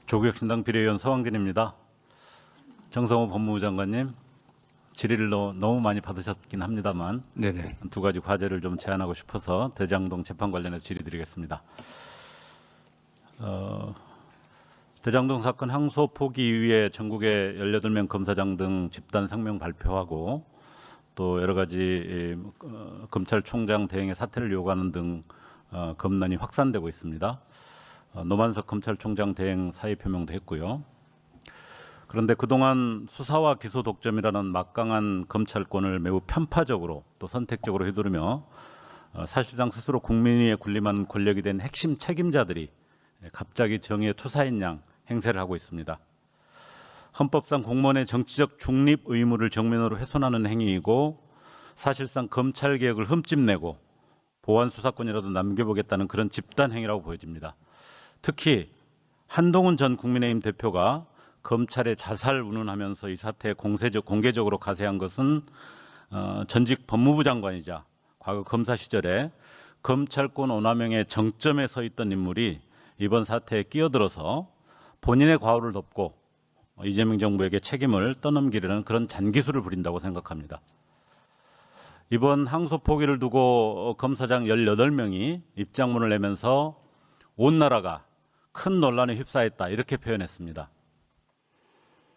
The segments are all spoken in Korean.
조국혁신당 비례위원 서왕진입니다. 정성호 법무부 장관님, 질의를 너무 많이 받으셨긴 합니다만 네네. 두 가지 과제를 좀 제안하고 싶어서 대장동 재판 관련해서 질의드리겠습니다. 대장동 사건 항소 포기 이후에 전국의 18명 검사장 등 집단 성명 발표하고 또 여러 가지 검찰총장 대행의 사퇴를 요구하는 등 검난이 확산되고 있습니다. 노만석 검찰총장 대행 사의 표명도 했고요. 그런데 그동안 수사와 기소 독점이라는 막강한 검찰권을 매우 편파적으로 또 선택적으로 휘두르며 사실상 스스로 국민위에 군림한 권력이 된 핵심 책임자들이 갑자기 정의의 투사인 양 행세를 하고 있습니다. 헌법상 공무원의 정치적 중립 의무를 정면으로 훼손하는 행위이고 사실상 검찰 개혁을 흠집내고 보안 수사권이라도 남겨보겠다는 그런 집단 행위라고 보여집니다. 특히 한동훈 전 국민의힘 대표가 검찰의 자살 운운하면서 이 사태에 공개적으로 가세한 것은 전직 법무부 장관이자 과거 검사 시절에 검찰권 오남용의 정점에 서 있던 인물이 이번 사태에 끼어들어서 본인의 과오를 덮고 이재명 정부에게 책임을 떠넘기려는 그런 잔기술을 부린다고 생각합니다. 이번 항소 포기를 두고 검사장 18명이 입장문을 내면서 온 나라가 큰 논란에 휩싸였다 이렇게 표현했습니다.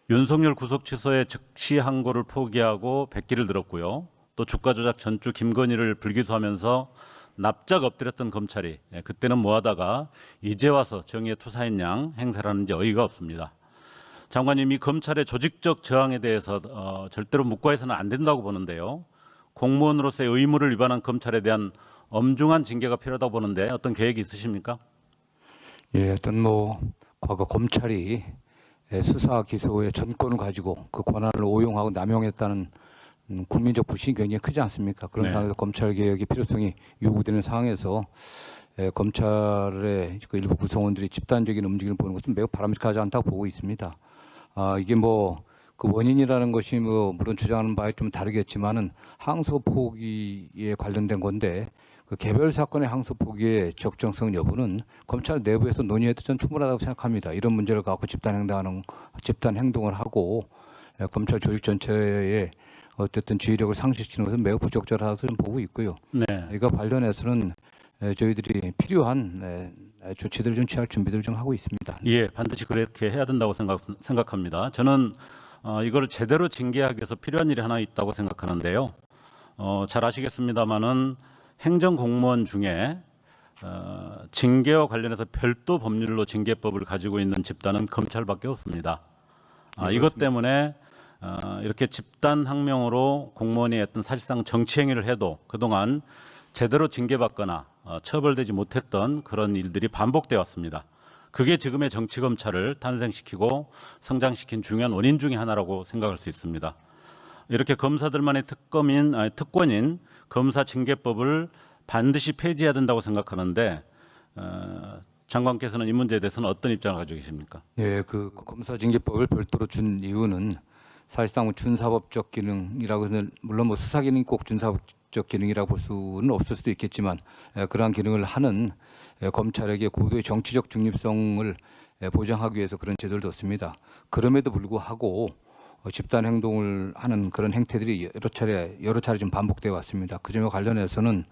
윤석열 구속 취소에 즉시 항고를 포기하고 백기를 들었고요. 또 주가 조작 전주 김건희를 불기소하면서 납작 엎드렸던 검찰이 그때는 뭐하다가 이제 와서 정의의 투사인 양 행세를 하는지 어이가 없습니다. 장관님, 이 검찰의 조직적 저항에 대해서 절대로 묵과해서는 안 된다고 보는데요. 공무원으로서의 의무를 위반한 검찰에 대한 엄중한 징계가 필요하다고 보는데 어떤 계획이 있으십니까? 예, 과거 검찰이 수사 기소의 전권을 가지고 그 권한을 오용하고 남용했다는 국민적 불신이 굉장히 크지 않습니까? 그런 상황에서 검찰 개혁의 필요성이 요구되는 상황에서 검찰의 그 일부 구성원들이 집단적인 움직임을 보는 것은 매우 바람직하지 않다고 보고 있습니다. 이게 그 원인이라는 것이 물론 주장하는 바에 좀 다르겠지만은 항소 포기에 관련된 건데 그 개별 사건의 항소 포기의 적정성 여부는 검찰 내부에서 논의해도 저는 충분하다고 생각합니다. 이런 문제를 갖고 집단 행동을 하고 검찰 조직 전체에 어쨌든 지휘력을 상실시키는 것은 매우 부적절하다고 저는 보고 있고요. 네. 이거 관련해서는 저희들이 필요한 조치들을 좀 취할 준비들을 좀 하고 있습니다. 예, 반드시 그렇게 해야 된다고 생각합니다. 저는 이걸 제대로 징계하기 위해서 필요한 일이 하나 있다고 생각하는데요. 잘 아시겠습니다마는 행정 공무원 중에 징계와 관련해서 별도 법률로 징계법을 가지고 있는 집단은 검찰밖에 없습니다. 이것 때문에 이렇게 집단 항명으로 공무원이 어떤 사실상 정치 행위를 해도 그동안 제대로 징계받거나 처벌되지 못했던 그런 일들이 반복되어 왔습니다. 그게 지금의 정치 검찰을 탄생시키고 성장시킨 중요한 원인 중에 하나라고 생각할 수 있습니다. 이렇게 검사들만의 특권인 검사 징계법을 반드시 폐지해야 된다고 생각하는데 장관께서는 이 문제에 대해서는 어떤 입장을 가지고 계십니까? 네, 그 검사 징계법을 별도로 준 이유는 사실상 준사법적 기능이라고 해서 물론 수사 기능이 꼭 준사법적 기능이라고 볼 수는 없을 수도 있겠지만 그러한 기능을 하는 검찰에게 고도의 정치적 중립성을 보장하기 위해서 그런 제도를 뒀습니다. 그럼에도 불구하고 집단 행동을 하는 그런 행태들이 여러 차례 좀 반복되어 왔습니다. 그 점에 관련해서는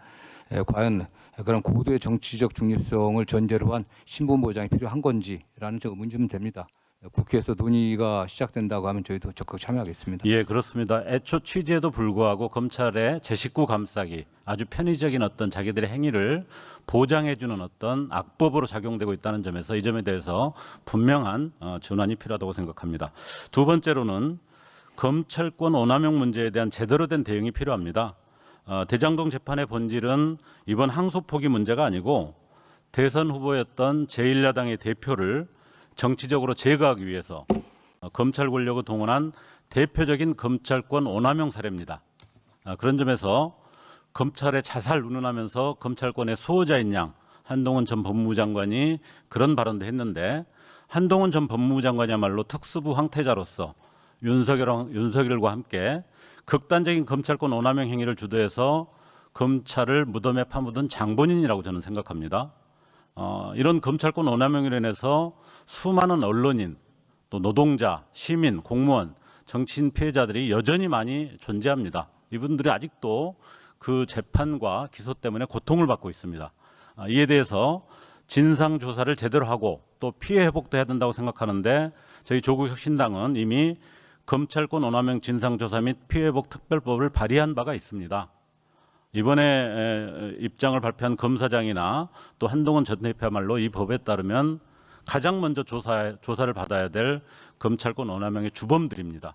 과연 그런 고도의 정치적 중립성을 전제로 한 신분 보장이 필요한 건지라는 의문이 좀 됩니다. 국회에서 논의가 시작된다고 하면 저희도 적극 참여하겠습니다. 예, 그렇습니다. 애초 취지에도 불구하고 검찰의 제 식구 감싸기, 아주 편의적인 어떤 자기들의 행위를 보장해주는 어떤 악법으로 작용되고 있다는 점에서 이 점에 대해서 분명한 전환이 필요하다고 생각합니다. 두 번째로는 검찰권 오남용 문제에 대한 제대로 된 대응이 필요합니다. 대장동 재판의 본질은 이번 항소 포기 문제가 아니고 대선 후보였던 제1야당의 대표를 정치적으로 제거하기 위해서 검찰 권력을 동원한 대표적인 검찰권 오남용 사례입니다. 그런 점에서 검찰의 자살 운운하면서 검찰권의 수호자인 양 한동훈 전 법무부 장관이 그런 발언도 했는데 한동훈 전 법무부 장관이야말로 특수부 황태자로서 윤석열과 함께 극단적인 검찰권 오남용 행위를 주도해서 검찰을 무덤에 파묻은 장본인이라고 저는 생각합니다. 이런 검찰권 오남용으로 인해서 수많은 언론인, 또 노동자, 시민, 공무원, 정치인 피해자들이 여전히 많이 존재합니다. 이분들이 아직도 그 재판과 기소 때문에 고통을 받고 있습니다. 이에 대해서 진상 조사를 제대로 하고 또 피해 회복도 해야 된다고 생각하는데 저희 조국혁신당은 이미 검찰권 오남용 진상조사 및 피해 회복 특별법을 발의한 바가 있습니다. 이번에 입장을 발표한 검사장이나 또 한동훈 전 대표야말로 이 법에 따르면 가장 먼저 조사를 받아야 될 검찰권 오남용의 주범들입니다.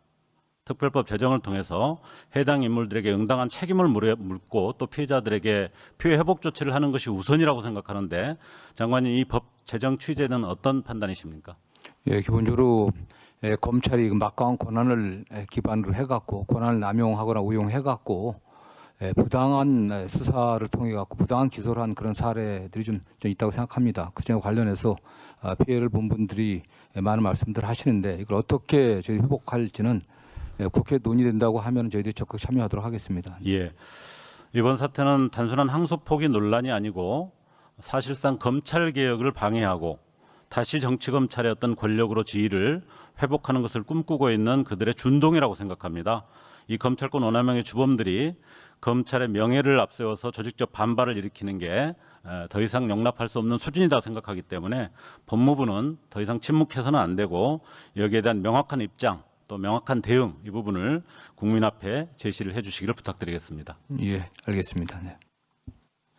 특별법 제정을 통해서 해당 인물들에게 응당한 책임을 물고 또 피해자들에게 피해 회복 조치를 하는 것이 우선이라고 생각하는데 장관님, 이 법 제정 취지에는 어떤 판단이십니까? 예, 기본적으로 검찰이 그 막강한 권한을 기반으로 해갖고 권한을 남용하거나 우용해갖고 부당한 수사를 통해 갖고 부당한 기소를 한 그런 사례들이 좀 있다고 생각합니다. 그 점에 관련해서 피해를 본 분들이 많은 말씀들을 하시는데 이걸 어떻게 저희 회복할지는 국회 논의된다고 하면 저희들이 적극 참여하도록 하겠습니다. 예, 이번 사태는 단순한 항소 포기 논란이 아니고 사실상 검찰 개혁을 방해하고 다시 정치 검찰의 어떤 권력으로 지위를 회복하는 것을 꿈꾸고 있는 그들의 준동이라고 생각합니다. 이 검찰권 오남용의 주범들이 검찰의 명예를 앞세워서 조직적 반발을 일으키는 게 더 이상 용납할 수 없는 수준이다 생각하기 때문에 법무부는 더 이상 침묵해서는 안 되고 여기에 대한 명확한 입장 또 명확한 대응 이 부분을 국민 앞에 제시를 해주시기를 부탁드리겠습니다. 예, 알겠습니다. 네.